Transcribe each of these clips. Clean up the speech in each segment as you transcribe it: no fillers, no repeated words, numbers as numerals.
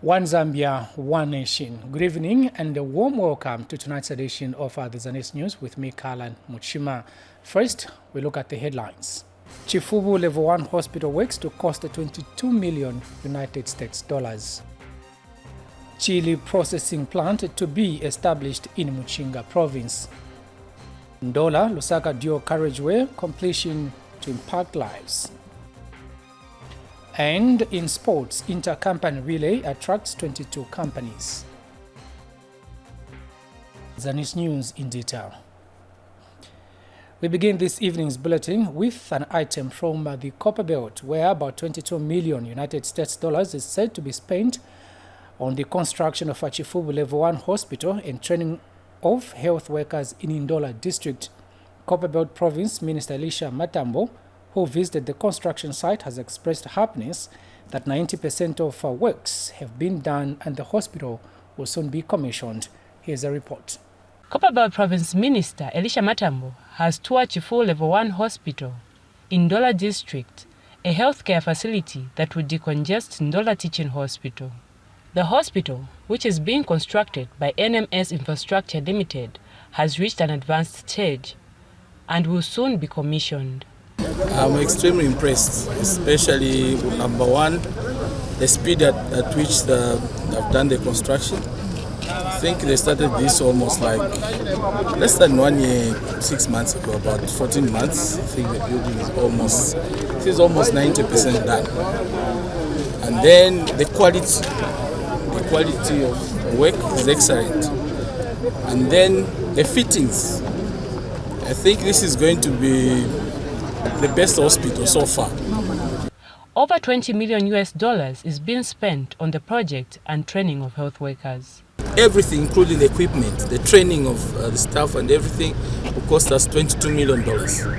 One Zambia, one nation. Good evening and a warm welcome to tonight's edition of the Zanis News with me, Karlan Muchima. First, we look at the headlines. Chifubu Level 1 Hospital works to cost 22 million United States dollars. Chili processing plant to be established in Muchinga province. Ndola, Lusaka dual Carriage Way completion to impact lives. And in sports, inter-company relay attracts 22 companies. Zanis News in detail. We begin this evening's bulletin with an item from the Copperbelt, where about 22 million United States dollars is said to be spent on the construction of a Chifubu Level 1 hospital and training of health workers in Ndola district. Copperbelt Province Minister Elisha Matambo, who visited the construction site, has expressed happiness that 90% of works have been done and the hospital will soon be commissioned. Here's a report. Copperbelt Province Minister Elisha Matambo has toured Chifubu Level 1 Hospital in Ndola District, a healthcare facility that would decongest Ndola Teaching Hospital. The hospital, which is being constructed by NMS Infrastructure Limited, has reached an advanced stage and will soon be commissioned. I'm extremely impressed, especially number one, the speed at which they've done the construction. I think they started this almost like less than 1 year, 6 months ago, about 14 months. I think the building is almost 90% done. And then the quality of work is excellent. And then the fittings. I think this is going to be the best hospital so far. Over $20 million is being spent on the project and training of health workers. Everything, including the equipment, the training of the staff and everything, will cost us $22 million.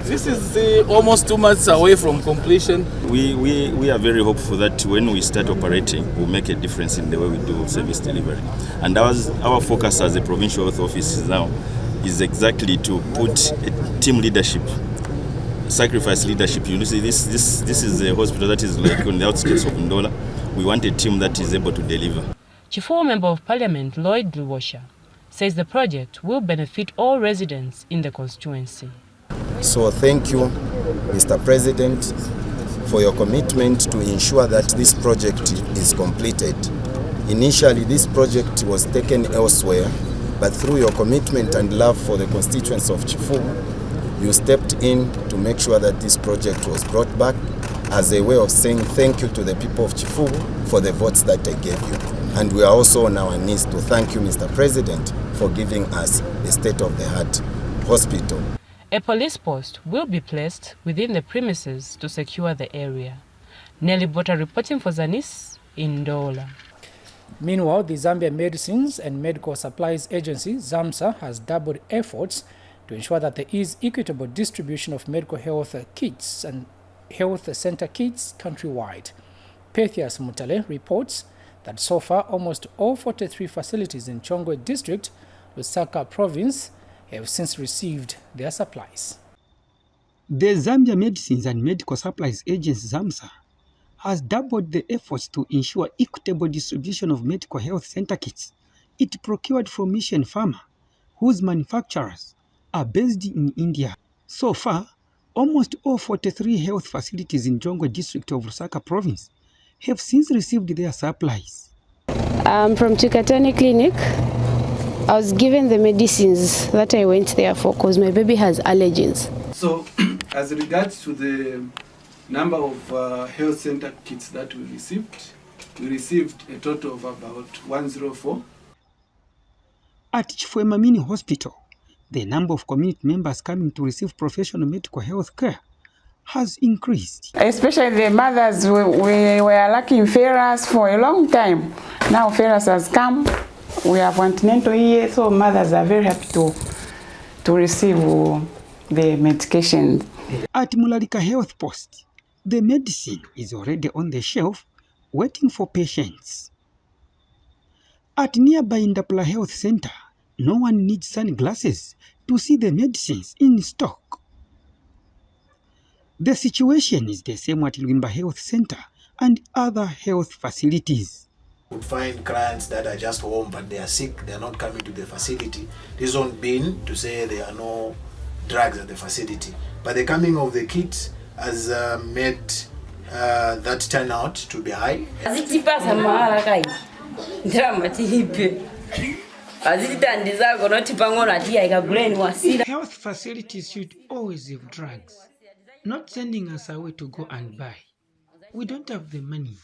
This is almost 2 months away from completion. We are very hopeful that when we start operating, we'll make a difference in the way we do service delivery. And our focus as a provincial health office now is exactly to put a team leadership, sacrifice leadership. You see, this is a hospital that is like on the outskirts of Ndola. We want a team that is able to deliver. Chifubu Member of Parliament Lloyd Luwosha says the project will benefit all residents in the constituency. So thank you, Mr. President, for your commitment to ensure that this project is completed. Initially, this project was taken elsewhere, but through your commitment and love for the constituency of Chifubu, you stepped in to make sure that this project was brought back as a way of saying thank you to the people of Chifubu for the votes that they gave you. And we are also on our knees to thank you, Mr. President, for giving us a state-of-the-art hospital. A police post will be placed within the premises to secure the area. Nelly Bota reporting for Zanis in Ndola. Meanwhile, the Zambia Medicines and Medical Supplies Agency, Zamsa, has doubled efforts to ensure that there is equitable distribution of medical health kits and health center kits countrywide. Pethias Mutale reports that so far almost all 43 facilities in Chongwe District, Lusaka Province, have since received their supplies. The Zambia Medicines and Medical Supplies Agency, Zamsa, has doubled the efforts to ensure equitable distribution of medical health center kits it procured from Mission Pharma, whose manufacturers are based in India. So far, almost all 43 health facilities in Chongwe District of Lusaka Province have since received their supplies. From Chikatani Clinic, I was given the medicines that I went there for because my baby has allergens. So, as regards to the number of health center kits that we received a total of about 104. At Chifuemamini Hospital, the number of community members coming to receive professional medical health care has increased. Especially the mothers, we were lacking ferrous for a long time. Now ferrous has come. We have continental here, so mothers are very happy to receive the medication. At Mulalika Health Post, the medicine is already on the shelf waiting for patients. At nearby Ndapula Health Center, no one needs sunglasses to see the medicines in stock. The situation is the same at Lwimba Health Center and other health facilities. would find clients that are just home but they are sick, they are not coming to the facility. This won't mean to say there are no drugs at the facility. But the coming of the kits has made that turnout to be high. Health facilities should always have drugs, not sending us away to go and buy. We don't have the money.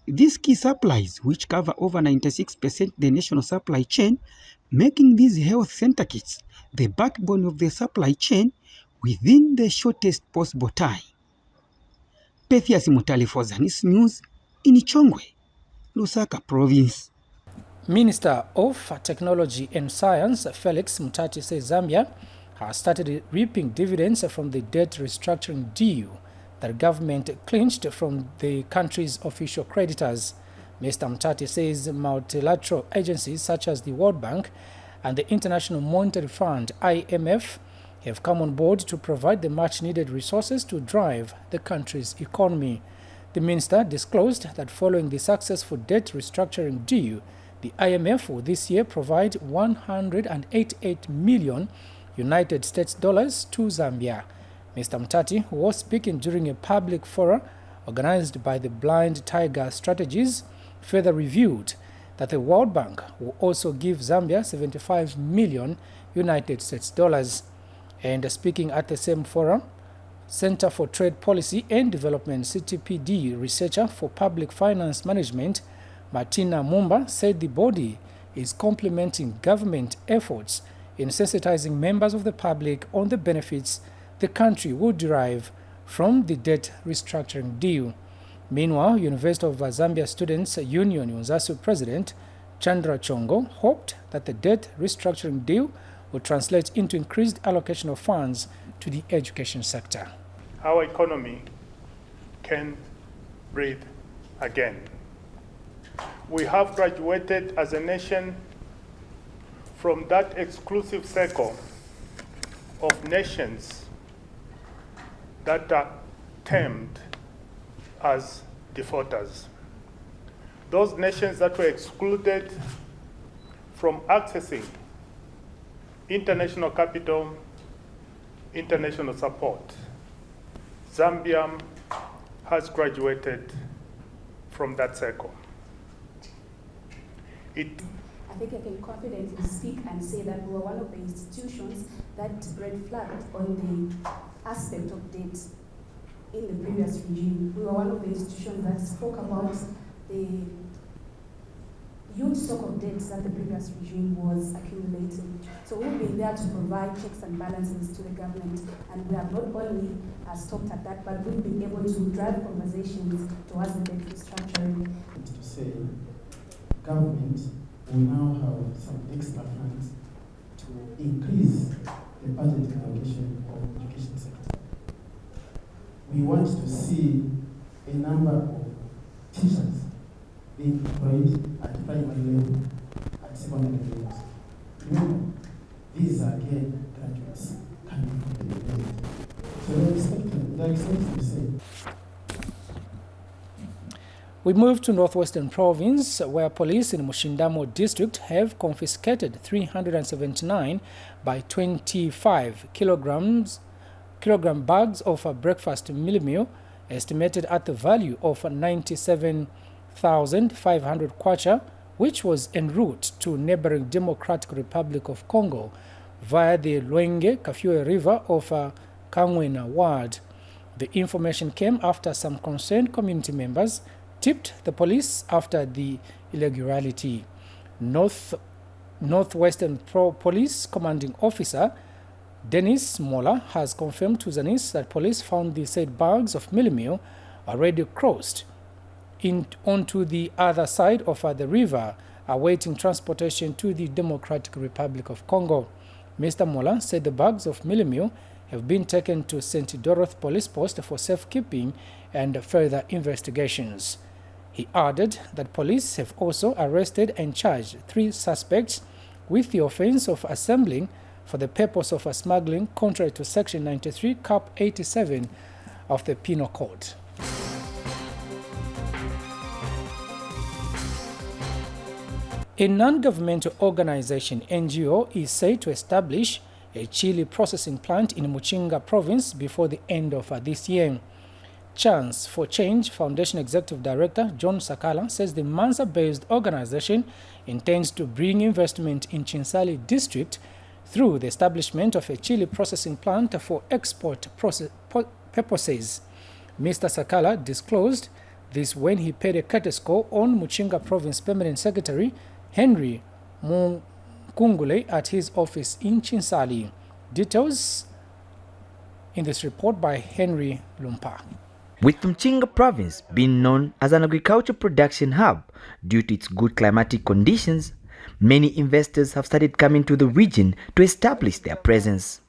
These key supplies, which cover over 96% the national supply chain, making these health center kits the backbone of the supply chain within the shortest possible time. Pethias Mutali for Zanis News in Chongwe, Lusaka Province. Minister of Technology and Science Felix Mutati says Zambia has started reaping dividends from the debt restructuring deal that government clinched from the country's official creditors. Mr. Mutati says multilateral agencies such as the World Bank and the International Monetary Fund (IMF) have come on board to provide the much-needed resources to drive the country's economy. The minister disclosed that following the successful debt restructuring deal, the IMF will this year provide 188 million United States dollars to Zambia. Mr. Mutati, who was speaking during a public forum organized by the Blind Tiger Strategies, further revealed that the World Bank will also give Zambia 75 million United States dollars. And speaking at the same forum, Center for Trade Policy and Development CTPD researcher for public finance management Martina Mumba said the body is complementing government efforts in sensitizing members of the public on the benefits the country would derive from the debt restructuring deal. Meanwhile, University of Zambia Students Union UNZASU President Chandra Chongo hoped that the debt restructuring deal would translate into increased allocation of funds to the education sector. Our economy can breathe again. We have graduated as a nation from that exclusive circle of nations that are termed as defaulters. Those nations that were excluded from accessing international capital, international support. Zambia has graduated from that circle. I think I can confidently speak and say that we were one of the institutions that red flagged on the aspect of debt in the previous regime. We were one of the institutions that spoke about the huge stock of debts that the previous regime was accumulating. So we've been there to provide checks and balances to the government, and we have not only stopped at that, but we've been able to drive conversations towards the debt restructuring. To say, government will now have some extra funds to increase the budget allocation of the education sector. We want to see a number of teachers being employed at primary level, at secondary levels. Remember, these are again graduates coming from the university. So they're expected to say. We move to Northwestern Province, where police in Mushindamo district have confiscated 379 by 25 kilogram bags of a breakfast meal estimated at the value of 97,500 kwacha, which was en route to neighboring Democratic Republic of Congo via the Lwenge-Kafue River of Kangwena ward. The information came after some concerned community members tipped the police after the irregularity. Northwestern Police Commanding Officer Dennis Mola has confirmed to Zanis that police found the said bags of meal already crossed onto the other side of the river, awaiting transportation to the Democratic Republic of Congo. Mr. Mola said the bags of meal have been taken to St. Dorothy Police Post for safekeeping and further investigations. He added that police have also arrested and charged 3 suspects with the offense of assembling for the purpose of smuggling contrary to Section 93, Cap 87 of the Penal Code. A non-governmental organization, NGO, is said to establish a chili processing plant in Muchinga province before the end of this year. Chance for Change Foundation Executive Director John Sakala says the Mansa-based organization intends to bring investment in Chinsali district through the establishment of a chili processing plant for export purposes. Mr. Sakala disclosed this when he paid a courtesy call on Muchinga Province Permanent Secretary Henry Mukungule at his office in Chinsali. Details in this report by Henry Lumpa. With Muchinga Province being known as an agriculture production hub due to its good climatic conditions, many investors have started coming to the region to establish their presence.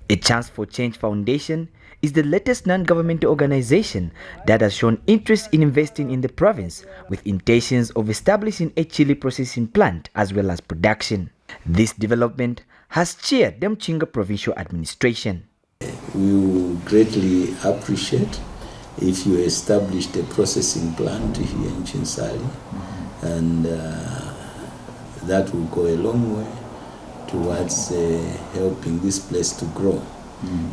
A Chance for Change Foundation is the latest non-governmental organization that has shown interest in investing in the province with intentions of establishing a chili processing plant as well as production. This development has cheered the Muchinga provincial administration. We would greatly appreciate if you established a processing plant here in Chinsali, and that will go a long way towards helping this place to grow.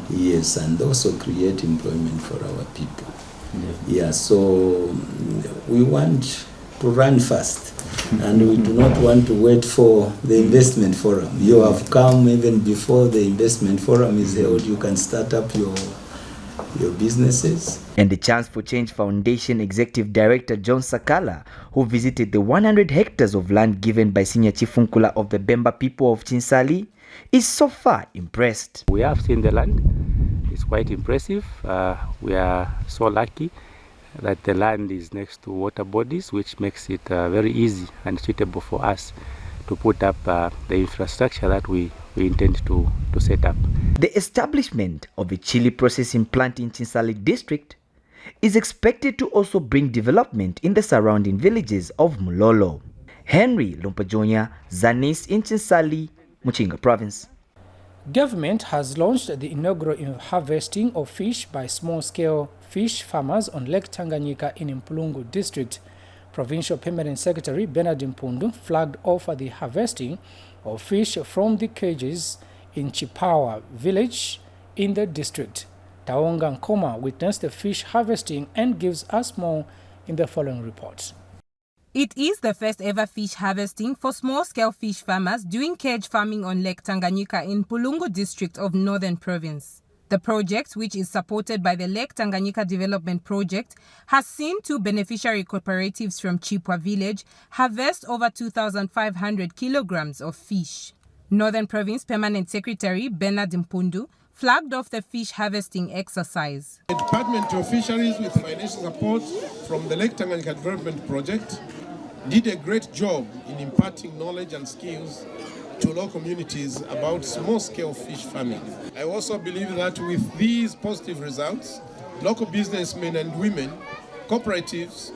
Yes, and also create employment for our people. Yeah, so we want to run fast, and we do not want to wait for the investment forum. You have come even before the investment forum is held. You can start up your businesses. And the Chance for Change Foundation Executive Director John Sakala, who visited the 100 hectares of land given by Senior Chief Unkula of the Bemba people of Chinsali, is so far impressed. We have seen the land. It's quite impressive. We are so lucky that the land is next to water bodies, which makes it very easy and suitable for us to put up the infrastructure that we intend to set up. The establishment of a chili processing plant in Chinsali district is expected to also bring development in the surrounding villages of Mulolo. Henry Lumpajonia, Zanis in Chinsali, Muchinga Province. Government has launched the inaugural harvesting of fish by small-scale fish farmers on Lake Tanganyika in Mpulungu district. Provincial Permanent Secretary Bernard Mpundu flagged off the harvesting of fish from the cages in Chipawa village in the district. Taonga Nkoma witnessed the fish harvesting and gives us more in the following report. It is the first ever fish harvesting for small-scale fish farmers doing cage farming on Lake Tanganyika in Mpulungu district of Northern Province. The project, which is supported by the Lake Tanganyika Development Project, has seen two beneficiary cooperatives from Chipwa village harvest over 2,500 kilograms of fish. Northern Province Permanent Secretary Bernard Mpundu flagged off the fish harvesting exercise. The Department of Fisheries, with financial support from the Lake Tanganyika Development Project, did a great job in imparting knowledge and skills to local communities about small-scale fish farming. I also believe that with these positive results, local businessmen and women, cooperatives,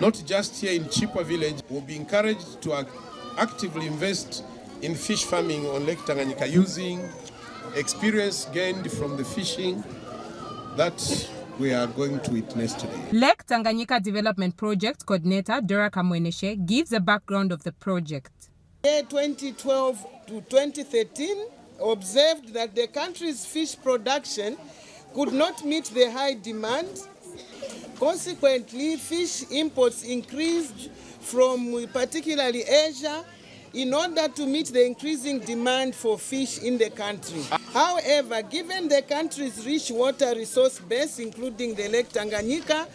not just here in Chipwa village, will be encouraged to actively invest in fish farming on Lake Tanganyika using experience gained from the fishing that we are going to witness today. Lake Tanganyika Development Project Coordinator Dora Kamweneshe gives a background of the project. Year 2012 to 2013 observed that the country's fish production could not meet the high demand. Consequently, fish imports increased from particularly Asia in order to meet the increasing demand for fish in the country. However, given the country's rich water resource base, including the Lake Tanganyika,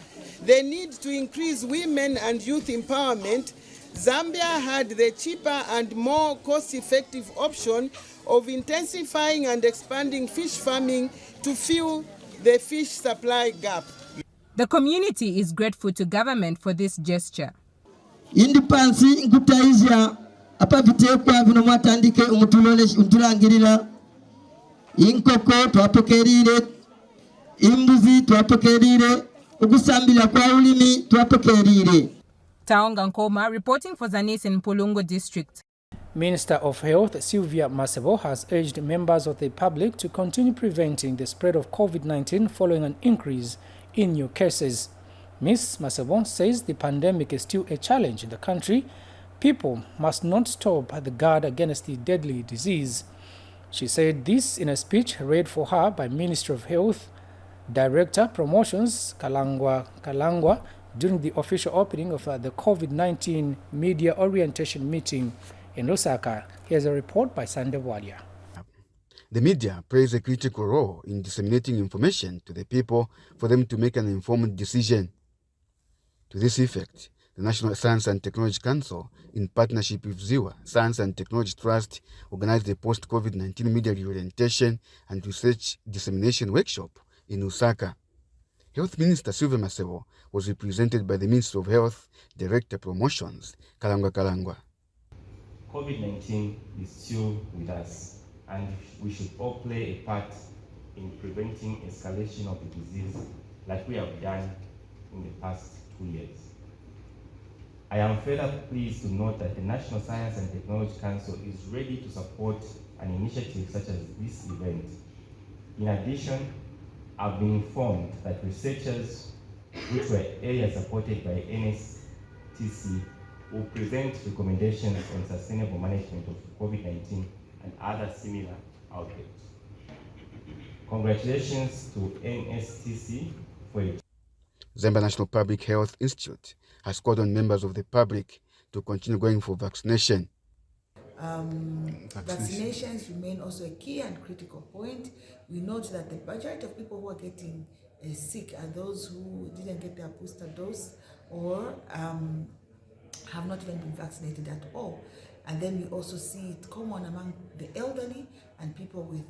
the need to increase women and youth empowerment, Zambia had the cheaper and more cost-effective option of intensifying and expanding fish farming to fill the fish supply gap. The community is grateful to government for this gesture. Indipansi nkutaizia apa vitekwa vino mwatandike umutulangirira inkoko twapokerire imbuzi twapokerire ukusambila kwa ulimi twapokerire. Taonga Nkoma reporting for Zanis in Mpulungu district. Minister of Health Sylvia Masebo has urged members of the public to continue preventing the spread of COVID-19 following an increase in new cases. Ms. Masebo says the pandemic is still a challenge in the country. people must not stop the guard against the deadly disease. She said this in a speech read for her by Ministry of Health Director Promotions Kalangwa during the official opening of the COVID-19 Media Orientation Meeting in Lusaka. Here's a report by Sande Walia. The media plays a critical role in disseminating information to the people for them to make an informed decision. To this effect, the National Science and Technology Council, in partnership with ZIWA Science and Technology Trust, organized a post-COVID-19 media reorientation and research dissemination workshop in Lusaka. Health Minister Sylvia Masebo was represented by the Minister of Health Director Promotions, Kalangwa. COVID-19 is still with us, and we should all play a part in preventing escalation of the disease like we have done in the past 2 years. I am further pleased to note that the National Science and Technology Council is ready to support an initiative such as this event. In addition, I've been informed that researchers, which were areas supported by NSTC, will present recommendations on sustainable management of COVID-19 and other similar outbreaks. Congratulations to NSTC for it. Zambia National Public Health Institute has called on members of the public to continue going for vaccination. Vaccinations remain also a key and critical point. We note that the majority of people who are getting sick are those who didn't get their booster dose or have not even been vaccinated at all. And then we also see it common among the elderly and people with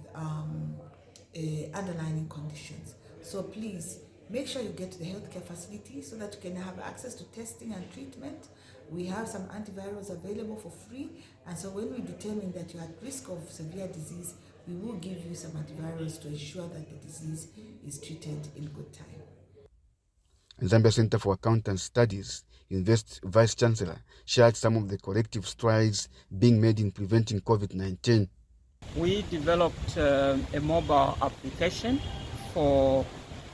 underlying conditions. So please, make sure you get to the healthcare facility so that you can have access to testing and treatment. We have some antivirals available for free, and so when we determine that you're at risk of severe disease, we will give you some antivirals to ensure that the disease is treated in good time. Zambia Center for Accountant Studies Invest Vice Chancellor shared some of the collective strides being made in preventing COVID-19. We developed a mobile application for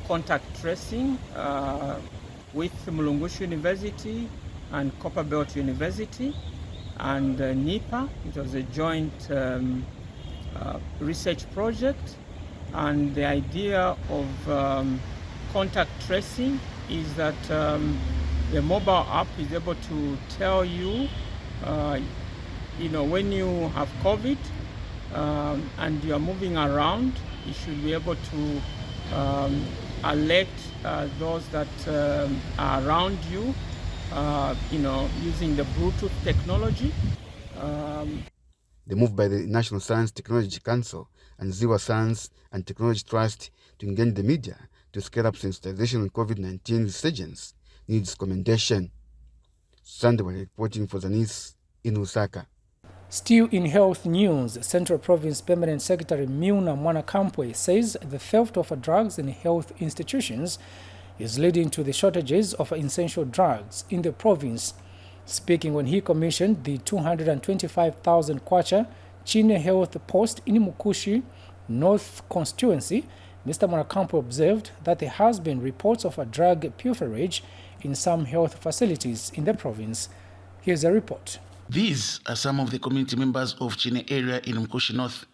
contact tracing with Mulungushi University and Copperbelt University and NIPA. It was a joint research project, and the idea of contact tracing is that the mobile app is able to tell you, when you have COVID and you are moving around, you should be able to alert those that are around you, using the Bluetooth technology. The move by the National Science Technology Council and ZIWA Science and Technology Trust to engage the media to scale up sensitization on COVID-19 resurgence needs commendation. Sunday reporting for Zanis in Lusaka. Still in health news, Central Province Permanent Secretary Miuna Mwanakampwe says the theft of drugs in health institutions is leading to the shortages of essential drugs in the province. Speaking when he commissioned the 225,000 kwacha Chine Health Post in Mukushi North Constituency, Mr. Mwanakampwe observed that there has been reports of a drug pilferage in some health facilities in the province. Here's a report. These are some of the community members of Chine area in Mkushi North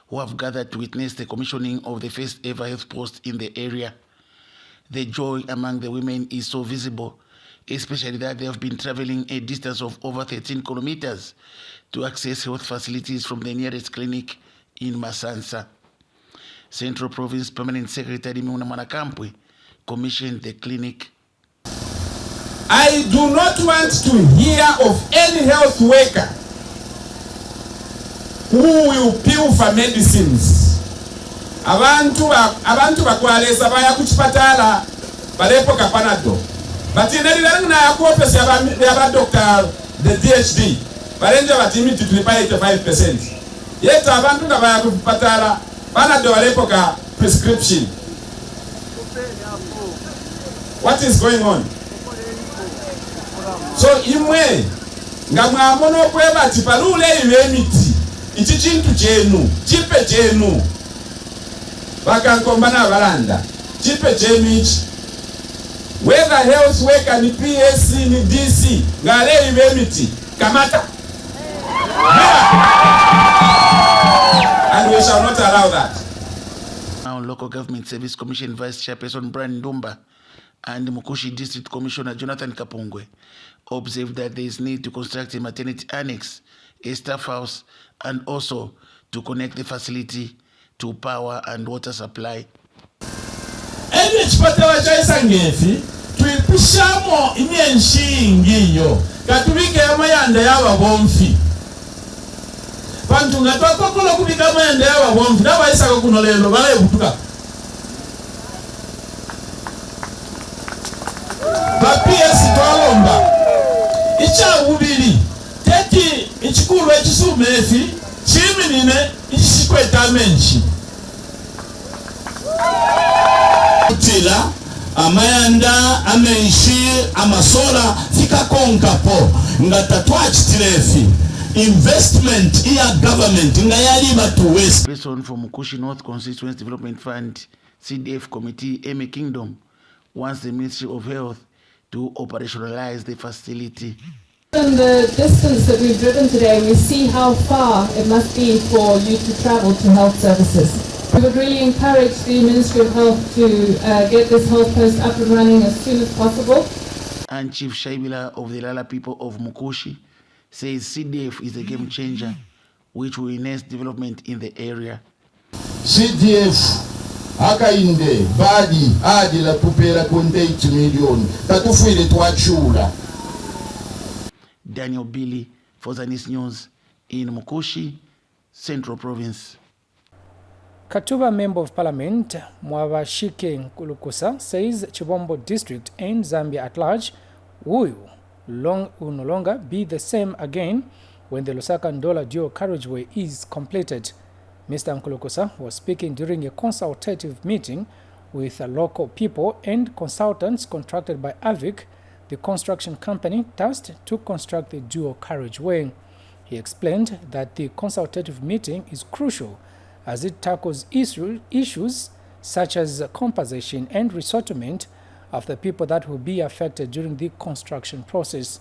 who have gathered to witness the commissioning of the first ever health post in the area. The joy among the women is so visible, especially that they have been traveling a distance of over 13 kilometers to access health facilities from the nearest clinic in Masansa. Central Province Permanent Secretary Miuna Mwanakampwe commissioned the clinic. I do not want to hear of any health worker who will pilfer medicines. Abantu bakwalesa baya kuchipatala balepo kapanado. But in na office ya doctor the DHD balenja batimi to 85%. Yet abantu baya kuchipatala banado balepo ka prescription. What is going on? So imwe ngamwamono kweba tipalule imiti ichi chintu chenu chipe chenu bakankombana balanda chipe chenu ichi whether health worker ni PSC ni DC ngale imiti Kamata. And we shall not allow that. Now, Local Government Service Commission Vice Chairperson Brian Ndumba and Mukushi District Commissioner Jonathan Kapungwe observed that there is need to construct a maternity annex, a staff house, and also to connect the facility to power and water supply. Ebi chipatala chaisa ngefi tuipushamo imyenshi ngiyo katubike amayanda yaba bomfi pantunga twakokola kubika amayanda yaba bomfi nabayisaka kuno lelo bale butuka PS twalomba icha bubiri teti ichikulu ekisume efi chiminine ichikweta menshi utila amayanda amenshi amasola fika konkapo ngatatwa chitilefi investment iya government ngayalima to waste. Person from Mukushi North Constituency Development Fund CDF Committee Amy Kingdom wants the Ministry of Health to operationalize the facility. From the distance that we've driven today, we see how far it must be for you to travel to health services. We would really encourage the Ministry of Health to get this health post up and running as soon as possible. And Chief Shaibila of the Lala people of Mukushi says CDF is a game changer which will enhance development in the area. CDF akainde badi adi la pupera 28 million tatufuile twachula. Daniel Billy for Zanis News in Mukushi, Central Province. Katuba Member of Parliament Mwabashike Nkulukusa says Chibombo District and Zambia at large will no longer be the same again when the Lusaka-Ndola dual carriageway is completed. Mr. Nkulukusa was speaking during a consultative meeting with local people and consultants contracted by AVIC, the construction company tasked to construct the dual carriageway. He explained that the consultative meeting is crucial as it tackles issues such as compensation and resettlement of the people that will be affected during the construction process.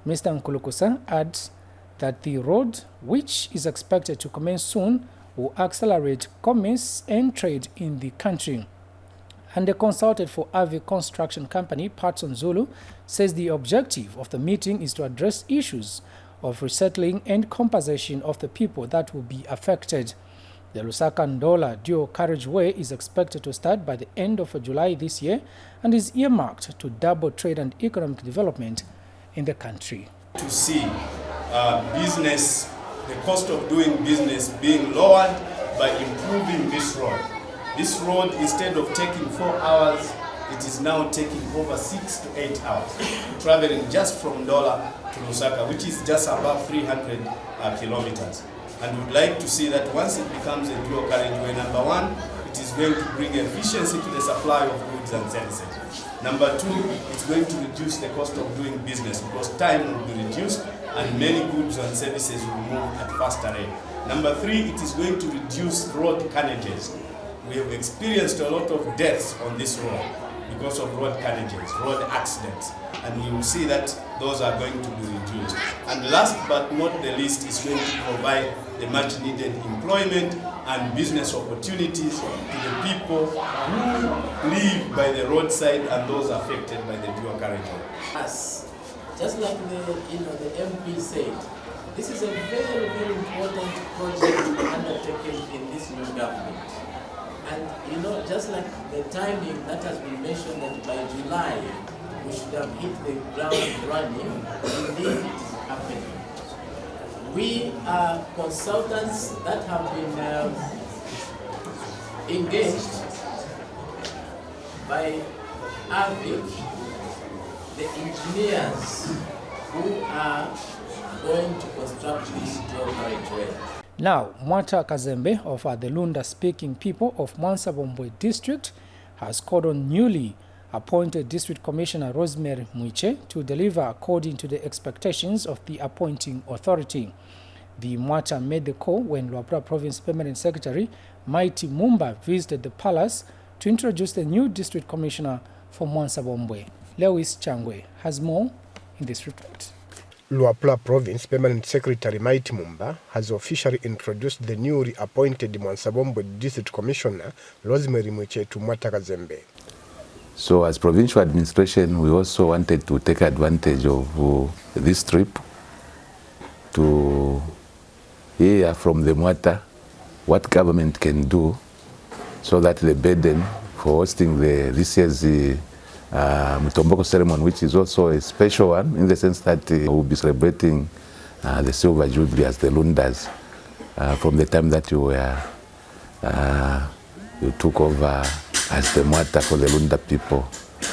Mr. Nkulukusa adds that the road, which is expected to commence soon, will accelerate commerce and trade in the country. And the consultant for AVI construction company, Patson Zulu, says the objective of the meeting is to address issues of resettling and compensation of the people that will be affected. The Lusaka-Ndola dual carriageway is expected to start by the end of July this year and is earmarked to double trade and economic development in the country. To see business, the cost of doing business being lowered by improving this road. This road, instead of taking 4 hours, it is now taking over 6 to 8 hours, traveling just from Ndola to Lusaka, which is just above 300 kilometers. And we'd like to see that once it becomes a dual carriageway, number one, it is going to bring efficiency to the supply of goods and services. Number two, it's going to reduce the cost of doing business because time will be reduced and many goods and services will move at faster rate. Number three, it is going to reduce road carnages. We have experienced a lot of deaths on this road because of road carnages, road accidents, and we will see that those are going to be reduced. And last but not the least is going to provide the much needed employment and business opportunities to the people who live by the roadside and those affected by the dual carriageway. Just like the MP said, this is a very, very important project undertaken in this new government. And just like the timing that has been mentioned that by July we should have hit the ground running, indeed it is happening. We are consultants that have been engaged by AVIC, the engineers who are going to construct this dual carriageway. Now, Mwata Kazembe of the Lunda-speaking people of Mwansa-Bombwe district has called on newly appointed District Commissioner Rosemary Mwiche to deliver according to the expectations of the appointing authority. The Mwata made the call when Luapula Province Permanent Secretary Mighty Mumba visited the palace to introduce the new District Commissioner for Mwansa-Bombwe. Lewis Changwe has more in this report. Luapula Province Permanent Secretary Maiti Mumba has officially introduced the newly appointed Mwansabombwe District Commissioner Rosemary Mwichetu Mwatakazembe. So as provincial administration, we also wanted to take advantage of this trip to hear from the Mwata what government can do so that the burden for hosting this year's Mutomboko ceremony, which is also a special one in the sense that we'll be celebrating the Silver Jubilee as the Lundas from the time that you took over as the Mwata for the Lunda people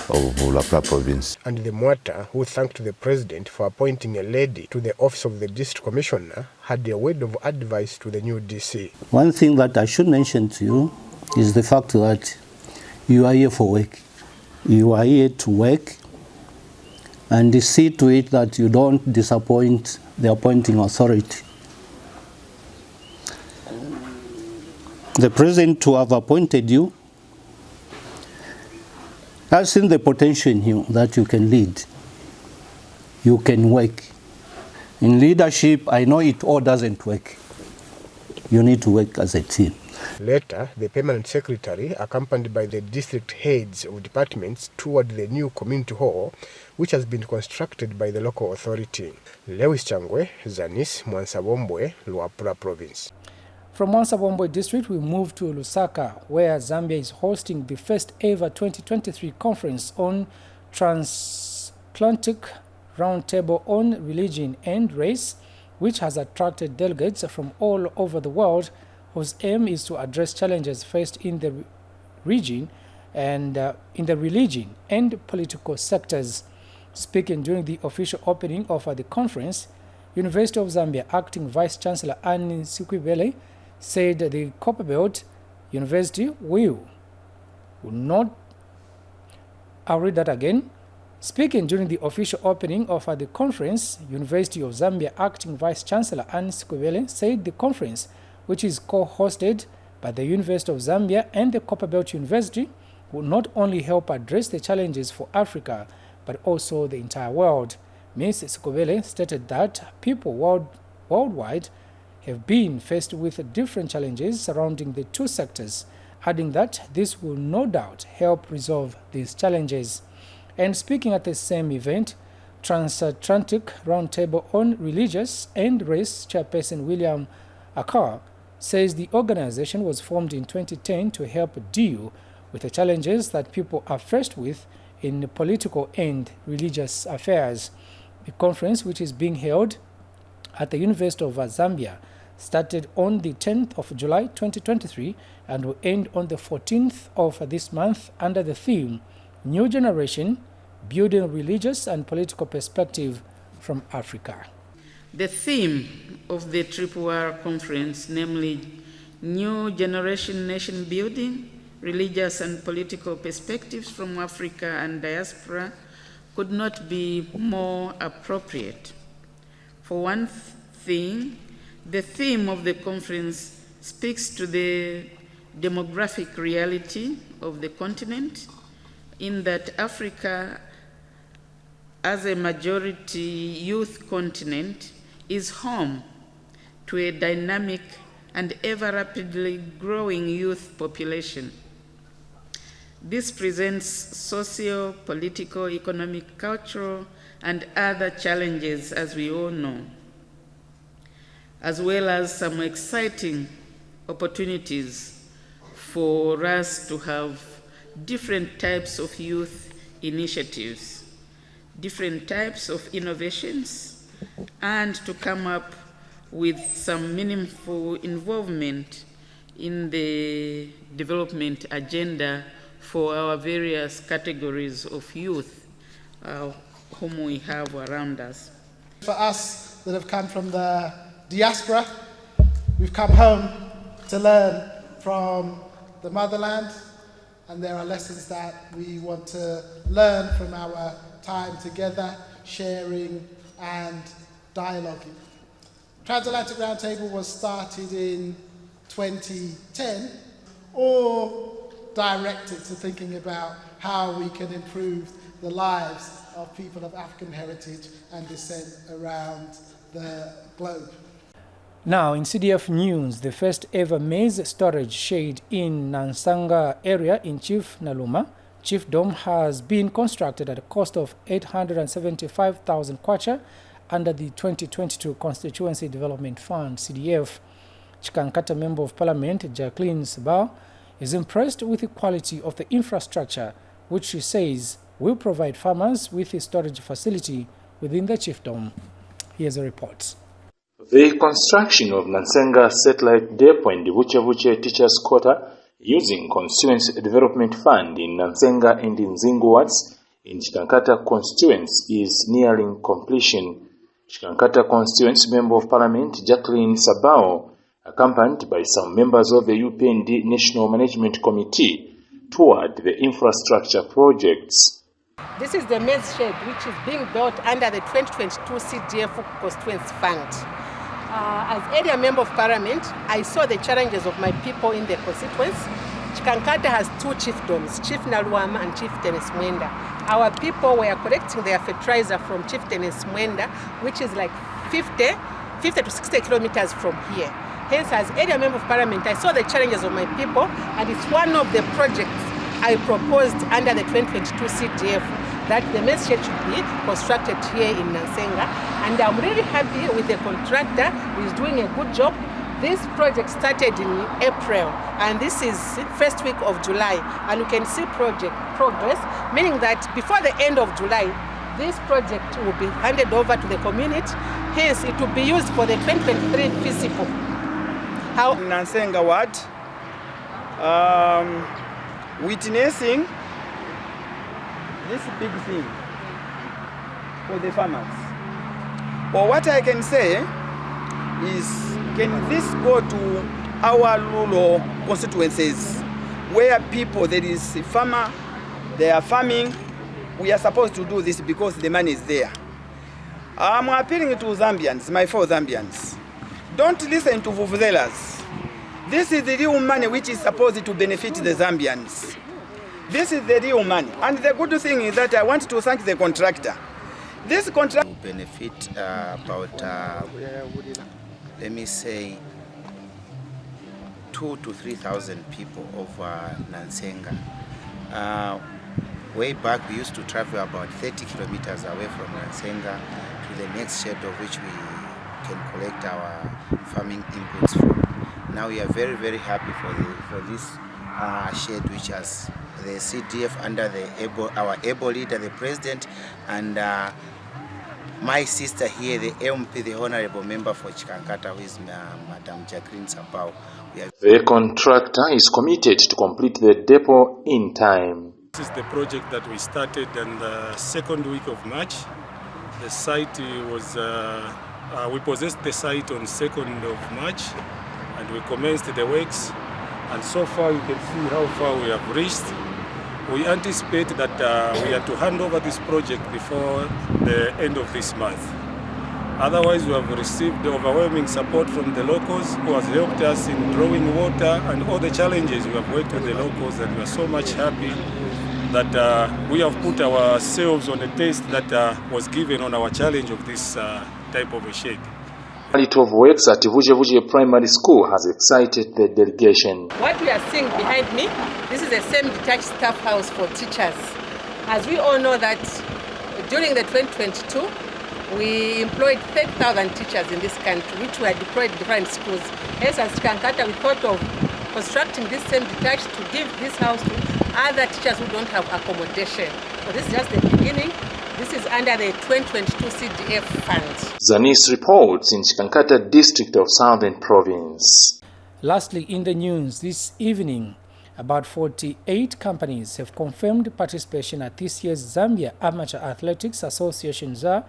of Luapula Province. And the Mwata, who thanked the President for appointing a lady to the office of the District Commissioner, had a word of advice to the new DC. One thing that I should mention to you is the fact that you are here for work. You are here to work and see to it that you don't disappoint the appointing authority. The President who have appointed you has seen the potential in you that you can lead, you can work. In leadership, I know it all doesn't work. You need to work as a team. Later, the Permanent Secretary, accompanied by the district heads of departments, toured the new community hall, which has been constructed by the local authority. Lewis Changwe, Zanis, Mwansabombwe, Luapula Province. From Mwansabombwe district, we move to Lusaka, where Zambia is hosting the first ever 2023 conference on Transatlantic Roundtable on Religion and Race, which has attracted delegates from all over the world, whose aim is to address challenges faced in the region and in the religion and political sectors. Speaking during the official opening of the conference, University of Zambia Acting Vice Chancellor Annie Sikwibele said the Copperbelt University will not. I'll read that again. Speaking during the official opening of the conference, University of Zambia Acting Vice Chancellor Annie Sikwibele said the conference, which is co-hosted by the University of Zambia and the Copperbelt University, will not only help address the challenges for Africa, but also the entire world. Ms. Sikwibele stated that people worldwide have been faced with different challenges surrounding the two sectors, adding that this will no doubt help resolve these challenges. And speaking at the same event, Transatlantic Roundtable on Religious and Race Chairperson William Akar says the organization was formed in 2010 to help deal with the challenges that people are faced with in political and religious affairs. The conference, which is being held at the University of Zambia, started on the 10th of July 2023 and will end on the 14th of this month under the theme New Generation, Building Religious and Political Perspective from Africa. The theme of the Triple R Conference, namely New Generation Nation Building, Religious and Political Perspectives from Africa and Diaspora, could not be more appropriate. For one thing, the theme of the conference speaks to the demographic reality of the continent, in that Africa, as a majority youth continent, is home to a dynamic and ever rapidly growing youth population. This presents socio, political, economic, cultural, and other challenges, as we all know, as well as some exciting opportunities for us to have different types of youth initiatives, different types of innovations, and to come up with some meaningful involvement in the development agenda for our various categories of youth whom we have around us. For us that have come from the diaspora, we've come home to learn from the motherland, and there are lessons that we want to learn from our time together, sharing and dialoguing. Transatlantic Roundtable was started in 2010, all directed to thinking about how we can improve the lives of people of African heritage and descent around the globe. Now, in CDF news, the first ever maize storage shed in Nansanga area in Chief Naluma, Chiefdom, has been constructed at a cost of 875,000 kwacha under the 2022 Constituency Development Fund, CDF. Chikankata Member of Parliament Jacqueline Sabao is impressed with the quality of the infrastructure, which she says will provide farmers with a storage facility within the Chiefdom. Here's a report. The construction of Nansenga Satellite Depot in the Vuche Teachers Quarter using Constituency Development Fund in Nansenga and in Nzingu wards in Chikankata constituency is nearing completion. Chikankata constituency Member of Parliament Jacqueline Sabao, accompanied by some members of the UPND National Management Committee, toured the infrastructure projects. This is the maize shed which is being built under the 2022 CDF Constituency Fund. As area Member of Parliament, I saw the challenges of my people in the constituency. Chikankata has two chiefdoms, Chief Naluama and Chief Tenes Mwenda. Our people were collecting their fertilizer from Chief Tenes Mwenda, which is like 50 to 60 kilometers from here. Hence, as area Member of Parliament, I saw the challenges of my people, and it's one of the projects I proposed under the 2022 CDF that the maize shed should be constructed here in Nansenga. And I'm really happy with the contractor who is doing a good job. This project started in April, and this is first week of July. And you can see project progress, meaning that before the end of July, this project will be handed over to the community. Hence, it will be used for the 2023 physical. How Nansenga ward, witnessing this big thing for the farmers. Or what I can say is, can this go to our rural constituencies where people, there is a farmer, they are farming, we are supposed to do this because the money is there. I'm appealing to Zambians, my fellow Zambians. Don't listen to vuvuzelas. This is the real money which is supposed to benefit the Zambians. This is the real money. And the good thing is that I want to thank the contractor. This contract will benefit about, let me say, 2,000 to 3,000 people over Nansenga. Way back, we used to travel about 30 kilometers away from Nansenga to the next shed of which we can collect our farming inputs from. Now we are very, very happy for this shed which has the CDF under our able leader, the president, and my sister here, the MP, the honorable member for Chikankata, who is Madam Jacqueline Sabao. The contractor is committed to complete the depot in time. This is the project that we started in the second week of March. The site was, we possessed the site on 2nd of March, and we commenced the works. And so far you can see how far we have reached. We anticipate that we are to hand over this project before the end of this month. Otherwise, we have received overwhelming support from the locals who has helped us in drawing water and all the challenges. We have worked with the locals, and we are so much happy that we have put ourselves on a test that was given on our challenge of this type of a shed. Quality of works at Vuche Primary School has excited the delegation. What we are seeing behind me, this is the same detached staff house for teachers. As we all know that during the 2022, we employed 30,000 teachers in this country, which were deployed in different schools. Hence, as Chikankata, we thought of constructing this same detached to give this house to other teachers who don't have accommodation. So this is just the beginning. This is under the 2022 CDF fund. Zanis reports in Chikankata district of Southern Province. Lastly, in the news this evening, about 48 companies have confirmed participation at this year's Zambia Amateur Athletics Association ZA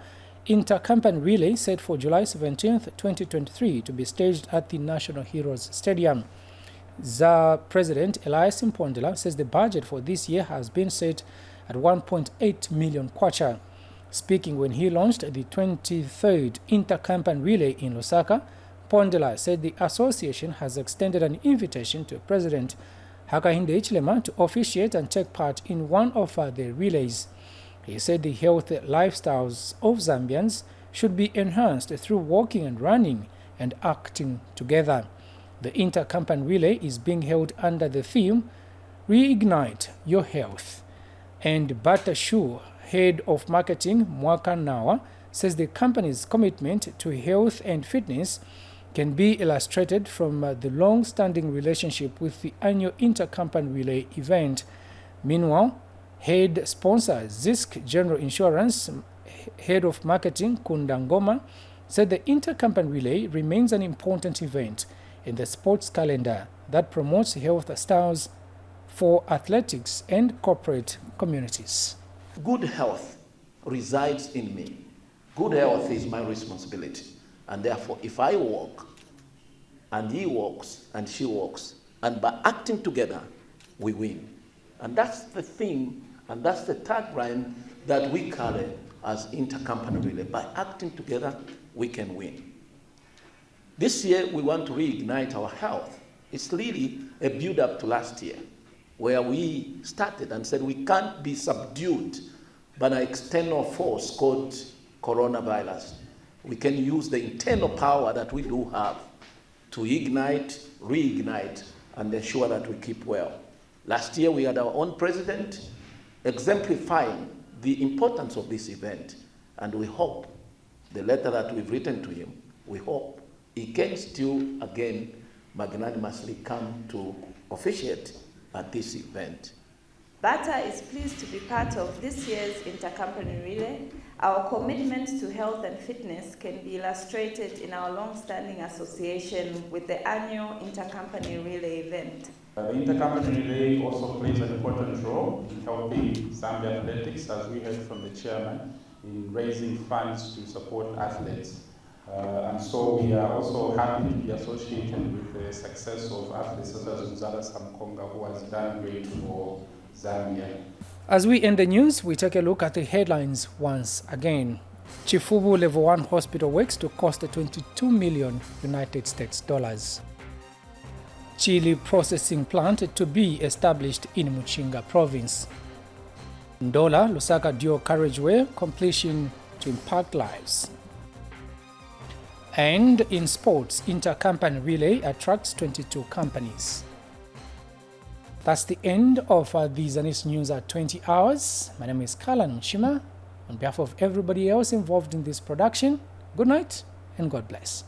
Inter-Company Relay set for July 17, 2023 to be staged at the National Heroes Stadium. ZA President Elias Mpondela says the budget for this year has been set at 1.8 million kwacha. Speaking when he launched the 23rd Inter-Company Relay in Lusaka, Mpondela said the association has extended an invitation to President Hakainde Hichilema to officiate and take part in one of the relays. He said the healthy lifestyles of Zambians should be enhanced through walking and running and acting together. The inter-company relay is being held under the theme Reignite Your Health. And Bata Shu, head of marketing Mwaka Nawa, says the company's commitment to health and fitness can be illustrated from the long-standing relationship with the annual inter-company relay event. Meanwhile, head sponsor Zisk General Insurance, head of marketing Kundangoma, said the inter-company relay remains an important event in the sports calendar that promotes health styles for athletics and corporate communities. Good health resides in me. Good health is my responsibility. And therefore, if I walk, and he walks, and she walks, and by acting together, we win. And that's the thing, and that's the tagline that we carry as intercompany relay. By acting together, we can win. This year, we want to reignite our health. It's really a build-up to last year, where we started and said we can't be subdued by an external force called coronavirus. We can use the internal power that we do have to ignite, reignite, and ensure that we keep well. Last year, we had our own president exemplifying the importance of this event, and we hope the letter that we've written to him, we hope he can still again magnanimously come to officiate at this event. Bata is pleased to be part of this year's intercompany relay. Our commitment to health and fitness can be illustrated in our long-standing association with the annual intercompany relay event. The intercompany relay also plays an important role in helping Zambia athletics, as we heard from the chairman, in raising funds to support athletes. And so we are also happy to be associated with the success of athletes such as Uzala Samkonga, who has done great for Zambia. As we end the news, we take a look at the headlines once again. Chifubu Level 1 Hospital works to cost 22 million United States dollars. Chili processing plant to be established in Muchinga province. Ndola Lusaka Dual Carriage Way completion to impact lives. And in sports, intercompany relay attracts 22 companies. That's the end of the Zanis News at 20 hours. My name is Kalan Mshima. On behalf of everybody else involved in this production, good night and God bless.